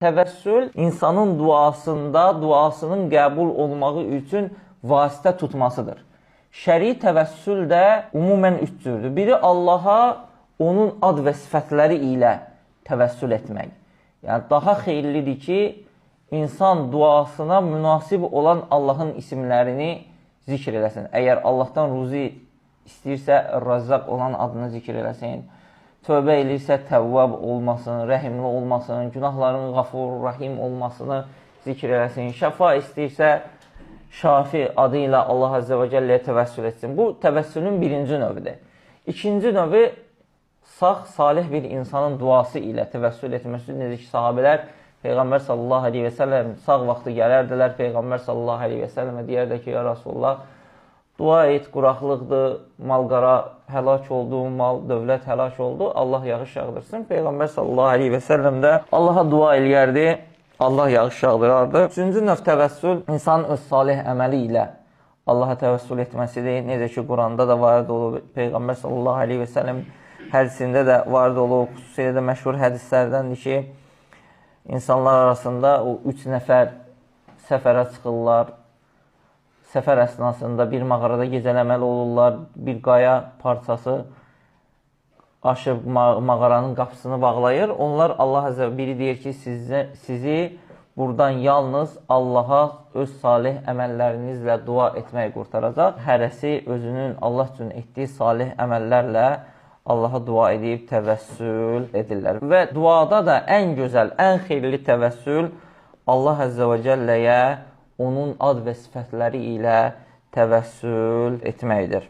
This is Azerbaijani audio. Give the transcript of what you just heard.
Təvəssül insanın duasının qəbul olmağı üçün vasitə tutmasıdır. Şəri təvəssül də ümumən üç cürdür. Biri Allaha onun ad və sifətləri ilə təvəssül etmək. Yəni daha xeyirlidir ki, insan duasına münasib olan Allahın isimlərini zikr eləsin. Əgər Allahdan ruzi istəyirsə, Razzaq olan adını zikr eləsin. Tövbə eləyirsə, Təvvab olmasını, rəhimli olmasını, günahların Qafur, Rahim olmasını zikr eləsin. Şəfa istəyirsə, Şafi adı ilə Allah Azze və Cəlləyə təvəssül etsin. Bu, təvəssülün birinci növüdür. İkinci növü, sağ, salih bir insanın duası ilə təvəssül etməsi. Necə ki, sahabələr Peyğəmbər sallallahu aleyhi və səlləm sağ vaxtı gələrdilər. Peyğəmbər sallallahu aleyhi və səlləmə deyərdə ki, ya Rasulullah, dua et, quraqlıqdır, mal-qara həlak oldu, mal, dövlət həlak oldu, Allah yağış yağdırsın. Peyğəmbər sallallahu aleyhi və səlləm də Allaha dua eləyərdi, Allah yağış yağdırardı. Üçüncü növ təvəssül, insanın öz salih əməli ilə Allaha təvəssül etməsidir. Necə ki, Quranda da varid olub, Peyğəmbər sallallahu aleyhi və səlləm hədisində də varid olub, xüsusilə də məşhur hədislərdəndir ki, insanlar arasında o 3 nəfər səfərə çıxırlar. Səfər əsnasında bir mağarada gecələməli olurlar. Bir qaya parçası aşıb mağaranın qapısını bağlayır. Onlar Allah Azze biri deyir ki, sizi buradan yalnız Allaha öz salih əməllərinizlə dua etmək qurtaracaq. Hərəsi özünün Allah üçün etdiyi salih əməllərlə Allaha dua edib təvəssül edirlər. Və duada da ən gözəl, ən xeyirli təvəssül Allah Azze və Cəlləyə onun ad və sifətləri ilə təvəssül etməkdir.